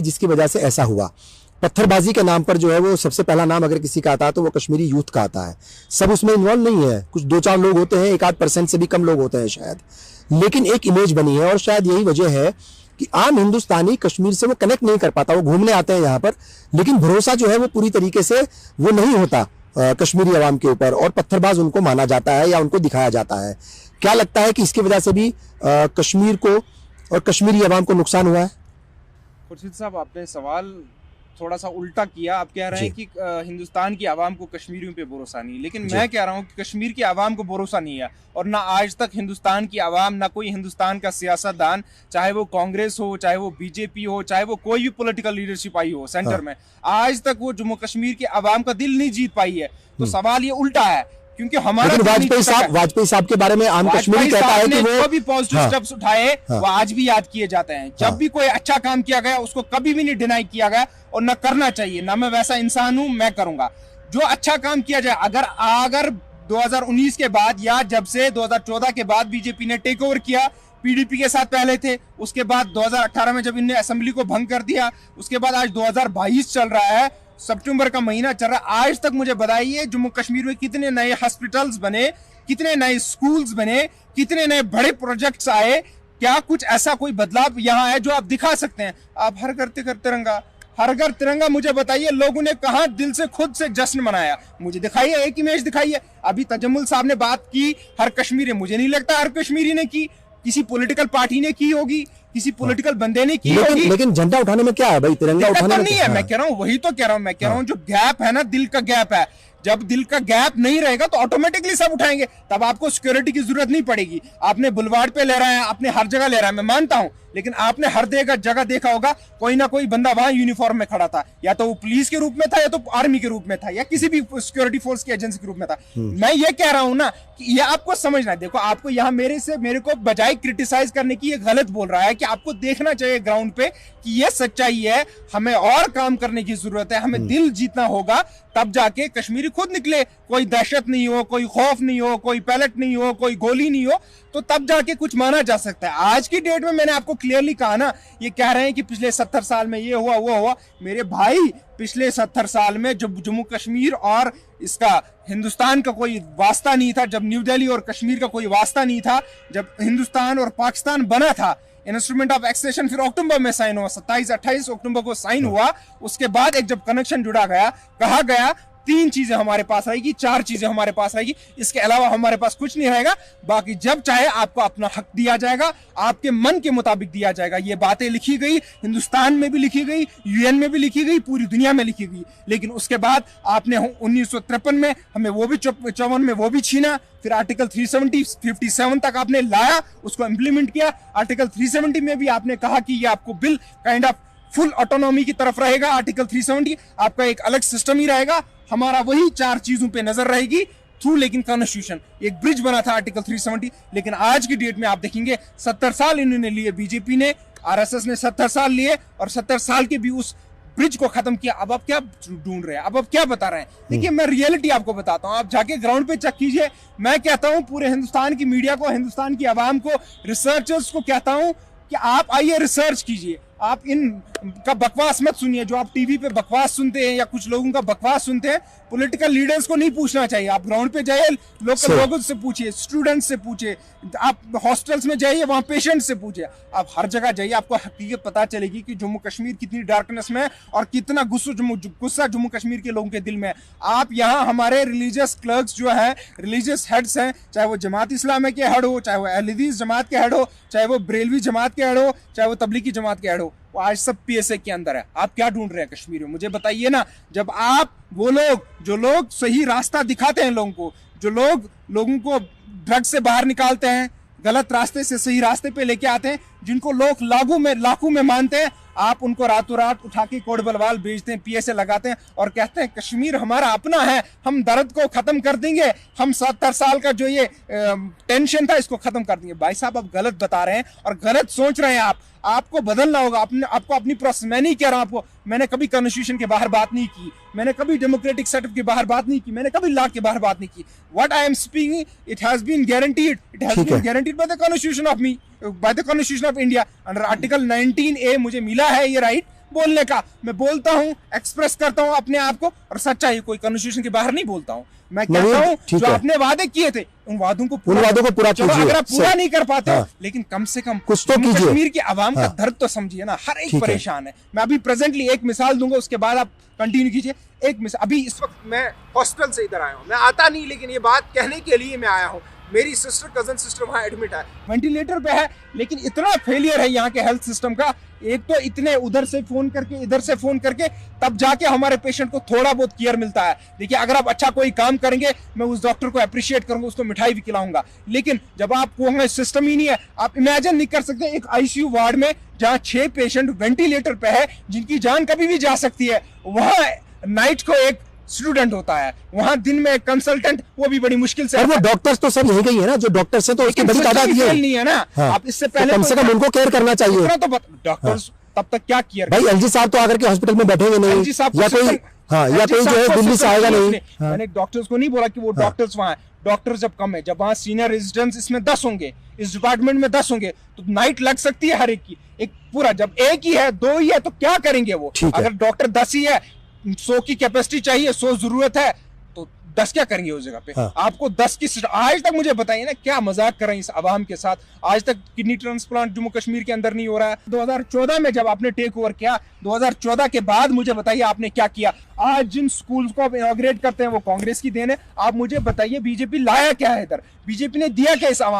जिसकी वजह से ऐसा हुआ। पत्थरबाजी के नाम पर जो है वो सबसे पहला नाम अगर किसी का आता है तो वो कश्मीरी यूथ का आता है। सब उसमें इन्वॉल्व नहीं है, कुछ 2-4 लोग होते हैं, 1-8% से भी कम लोग होते हैं शायद, लेकिन एक इमेज बनी है और शायद यही वजह है कि आम हिंदुस्तानी कश्मीर से वो कनेक्ट नहीं कर पाता। वो घूमने आते हैं यहाँ पर, लेकिन भरोसा जो है वो पूरी तरीके से वो नहीं होता कश्मीरी अवाम के ऊपर, और पत्थरबाज उनको माना जाता है या उनको दिखाया जाता है। क्या लगता है कि इसकी वजह से भी कश्मीर को और कश्मीरी अवाम को नुकसान हुआ है? खुर्शीद साहब, आपने सवाल थोड़ा सा उल्टा किया। आप कह रहे हैं कि हिंदुस्तान की आवाम को कश्मीरियों पे भरोसा नहीं, लेकिन मैं कह रहा हूं कि कश्मीर की आवाम को भरोसा नहीं है, और ना आज तक हिंदुस्तान की आवाम, ना कोई हिंदुस्तान का सियासतदान, चाहे वो कांग्रेस हो, चाहे वो बीजेपी हो, चाहे वो कोई भी पॉलिटिकल लीडरशिप आई हो सेंटर में, आज तक वो जम्मू कश्मीर की आवाम का दिल नहीं जीत पाई है। तो सवाल ये उल्टा है, क्योंकि हमारा वाजपेयी साहब के बारे में आम कश्मीरी कहता है कि वो भी पॉजिटिव स्टेप्स उठाए, वो आज भी याद किए जाते हैं। जब भी कोई अच्छा काम किया गया उसको कभी भी नहीं डिनाई किया गया, और न करना चाहिए, ना मैं वैसा इंसान हूं, मैं करूंगा जो अच्छा काम किया जाए। अगर 2019 के बाद या जब से 2014 के बाद बीजेपी ने टेक ओवर किया, पीडीपी के साथ पहले थे, उसके बाद 2018 में जब इनने असेंबली को भंग कर दिया, उसके बाद आज 2022 चल रहा है, सितंबर का महीना चल रहा है, आज तक मुझे बताइए जम्मू कश्मीर में कितने नए हॉस्पिटल्स बने, कितने नए स्कूल्स बने, कितने नए बड़े प्रोजेक्ट्स आए? क्या कुछ ऐसा कोई बदलाव यहाँ है जो आप दिखा सकते हैं? आप हर घर तिरंगा, हर घर तिरंगा, मुझे बताइए लोगों ने कहाँ दिल से खुद से जश्न मनाया? मुझे दिखाइए, एक इमेज दिखाइए। अभी तजम्मुल साहब ने बात की हर कश्मीरी, मुझे नहीं लगता हर कश्मीरी ने की, किसी पॉलिटिकल पार्टी ने की होगी, किसी पॉलिटिकल बंदे ने की होगी। लेकिन झंडा उठाने में क्या है भाई? तिरंगा उठाने में नहीं है। मैं कह रहा हूँ, वही तो कह रहा हूँ, मैं कह रहा हूँ जो गैप है ना, दिल का गैप है। जब दिल का गैप नहीं रहेगा तो ऑटोमेटिकली सब उठाएंगे, तब आपको सिक्योरिटी की जरूरत नहीं पड़ेगी। आपने बुलवार्ड पे ले रहा है, आपने हर जगह ले रहा है, मैं मानता हूं, लेकिन आपने हर जगह देखा होगा कोई ना कोई बंदा वहां यूनिफॉर्म में खड़ा था, या तो वो पुलिस के रूप में था, या तो आर्मी के रूप में था, या किसी भी सिक्योरिटी फोर्स की एजेंसी के रूप में था। मैं ये कह रहा हूं ना कि ये आपको समझना है। देखो, आपको यहाँ मेरे को बजाय क्रिटिसाइज करने की ये गलत बोल रहा है कि आपको देखना चाहिए ग्राउंड पे कि ये सच्चाई है, हमें और काम करने की जरूरत है, हमें दिल जीतना होगा, तब जाके कश्मीरी खुद निकले। कोई दहशत नहीं हो, कोई खौफ नहीं हो, कोई पैलेट नहीं हो, कोई गोली नहीं हो, तो तब जाके कुछ माना जा सकता है। आज की डेट में मैंने आपको क्लियरली कहा ना, ये कह रहे हैं कि पिछले 70 साल में ये हुआ वो हुआ। मेरे भाई, पिछले 70 साल में जब जम्मू कश्मीर और इसका हिंदुस्तान का कोई वास्ता नहीं था, जब न्यू दिल्ली और कश्मीर का कोई वास्ता नहीं था, जब हिंदुस्तान और पाकिस्तान बना था, इंस्ट्रूमेंट ऑफ एक्सटेंशन फिर अक्टूबर में साइन हुआ, 27-28 अक्टूबर को साइन हुआ। उसके बाद एक जब कनेक्शन जुड़ा गया, कहा गया 3 चीजें हमारे पास रहेगी, 4 चीजें हमारे पास रहेगी, इसके अलावा हमारे पास कुछ नहीं रहेगा। बाकी जब चाहे आपको अपना हक दिया जाएगा, आपके मन के मुताबिक दिया जाएगा। ये बातें लिखी गई, हिंदुस्तान में भी लिखी गई, यूएन में भी लिखी गई, पूरी दुनिया में लिखी गई। लेकिन उसके बाद आपने 1953 में हमें वो भी 54 में वो भी छीना, फिर आर्टिकल 370-57 तक आपने लाया, उसको इंप्लीमेंट किया। आर्टिकल 370 में भी आपने कहा कि ये आपको bill kind of full autonomy की तरफ रहेगा। आर्टिकल 370 आपका एक अलग सिस्टम ही रहेगा, हमारा वही 4 चीजों पे नजर रहेगी थ्रू, लेकिन कॉन्स्टिट्यूशन एक ब्रिज बना था आर्टिकल 370। लेकिन आज की डेट में आप देखेंगे 70 साल इन्होंने लिए, बीजेपी ने, आरएसएस ने 70 साल लिए, और 70 साल के भी उस ब्रिज को खत्म किया। अब आप क्या ढूंढ रहे हैं, अब आप क्या बता रहे हैं? देखिए, मैं रियलिटी आपको बताता हूं, आप जाके ग्राउंड पे चेक कीजिए। मैं कहता हूं पूरे हिंदुस्तान की मीडिया को, हिंदुस्तान की आवाम को, रिसर्चर्स को कहता हूं कि आप आइए रिसर्च कीजिए। आप इन का बकवास मत सुनिए, जो आप टीवी पे बकवास सुनते हैं या कुछ लोगों का बकवास सुनते हैं। पॉलिटिकल लीडर्स को नहीं पूछना चाहिए, आप ग्राउंड पे जाइए, लोकल लोगों से पूछिए, स्टूडेंट्स से पूछिए, आप हॉस्टल्स में जाइए, वहां पेशेंट से पूछिए, आप हर जगह जाइए, आपको हकीकत पता चलेगी कि जम्मू कश्मीर कितनी डार्कनेस में है और कितना गुस्सा जम्मू कश्मीर के लोगों के दिल में है। आप यहाँ हमारे रिलीजियस क्लर्क्स जो है, रिलीजियस हेड्स हैं, चाहे वो जमात इस्लामी के हेड हो, चाहे वो अहले हदीस जमात के हेड हो, चाहे वो बरेलवी जमात के हेड हो, चाहे वो तबलीगी जमात के हेड हो, वो आज सब पीएसए के अंदर है। आप क्या ढूंढ रहे हैं कश्मीर में? मुझे बताइए ना। जब आप वो लोग, जो लोग सही रास्ता दिखाते हैं लोगों को, जो लोगों को ड्रग से बाहर निकालते हैं, गलत रास्ते से सही रास्ते पे लेके आते हैं, जिनको लोग लाखों में मानते हैं, आप उनको रातों रात उठा के कोट बलवाल भेजते हैं, पीएसए लगाते हैं और कहते हैं कश्मीर हमारा अपना है, हम दर्द को खत्म कर देंगे, हम 70 साल का जो ये टेंशन था इसको खत्म कर देंगे। भाई साहब, आप गलत बता रहे हैं और गलत सोच रहे हैं। आपको बदलना होगा। आपको अपनी प्रोसेस, मैं नहीं कह रहा हूं आपको, मैंने कभी कॉन्स्टिट्यूशन के बाहर बात नहीं की, मैंने कभी डेमोक्रेटिक सेटअप के बाहर बात नहीं की, मैंने कभी लॉ के बाहर बात नहीं की। What I am speaking, it has been guaranteed, guaranteed by the constitution of me, by the constitution of India, under article 19A मुझे मिला है ये राइट। बोलने का। मैं बोलता हूँ, एक्सप्रेस करता हूँ अपने आप को, और सच्चाई, कोई कन्वर्सेशन के बाहर नहीं बोलता हूँ। मैं कहता हूँ जो आपने वादे किए थे उन वादों को पूरा कीजिए। अगर आप पूरा नहीं कर पाते हो, लेकिन कम से कम कुछ तो कीजिए। कश्मीर की आवाम का दर्द तो समझिए ना, हर एक परेशान है। मैं अभी प्रेजेंटली एक मिसाल दूंगा, उसके बाद आप कंटिन्यू कीजिए। एक मिसाल, अभी इस वक्त मैं हॉस्पिटल से इधर आया हूँ, मैं आता नहीं, लेकिन ये बात कहने के लिए मैं आया हूँ। मेरी सिस्टर, कजन सिस्टर वहाँ एडमिट है, वेंटिलेटर पे है, लेकिन इतना फेलियर है यहाँ के हेल्थ सिस्टम का। एक तो इतने उधर से फोन करके, इधर से फोन करके, तब जाके हमारे पेशेंट को थोड़ा बहुत केयर मिलता है। देखिए, अगर आप अच्छा कोई काम करेंगे, मैं उस डॉक्टर को अप्रिशिएट करूंगा, उसको मिठाई भी खिलाऊंगा, लेकिन जब आपको वहाँ सिस्टम ही नहीं है, आप इमेजिन नहीं कर सकते एक आईसीयू वार्ड में जहाँ 6 पेशेंट वेंटिलेटर पे है, जिनकी जान कभी भी जा सकती है, वहाँ नाइट को एक स्टूडेंट होता है, वहां दिन में एक कंसल्टेंट, वो भी बड़ी मुश्किल से। वो डॉक्टर्स तो सब यही गई है ना, जो डॉक्टर्स हैं तो उसकी बड़ी तादाद नहीं है ना। हाँ। आप इससे पहले कम से कम उनको केयर करना चाहिए। तो डॉक्टर्स तब तक क्या केयर? भाई एलजी साहब तो आकर के हॉस्पिटल में बैठेंगे नहीं, या कोई या कोई जो है दिल्ली से आएगा नहीं। मैंने डॉक्टर्स को नहीं बोला कि वो डॉक्टर्स वहां है। डॉक्टर्स जब कम है, जब वहां सीनियर रेजिडेंट्स इसमें 10 होंगे, इस डिपार्टमेंट में 10 होंगे, तो नाइट लग सकती है हर एक की। एक पूरा, जब एक ही है, 2 ही है, तो क्या करेंगे वो? अगर डॉक्टर 10 ही है, 100 की कैपेसिटी चाहिए, 100 जरूरत है, तो 10 क्या करेंगे उस जगह पे? हाँ। आपको 10 की, आज तक मुझे बताइए ना, क्या मजाक कर रहे हैं इस आवाम के साथ? आज तक किडनी ट्रांसप्लांट जम्मू कश्मीर के अंदर नहीं हो रहा है। 2014 में जब आपने टेक ओवर किया, 2014 के बाद मुझे बताइए आपने क्या किया? आज जिन स्कूल्स को आप इनॉग्रेट करते हैं वो कांग्रेस की देन है। आप मुझे बताइए बीजेपी लाया क्या है इधर? बीजेपी ने दिया क्या इस आवाम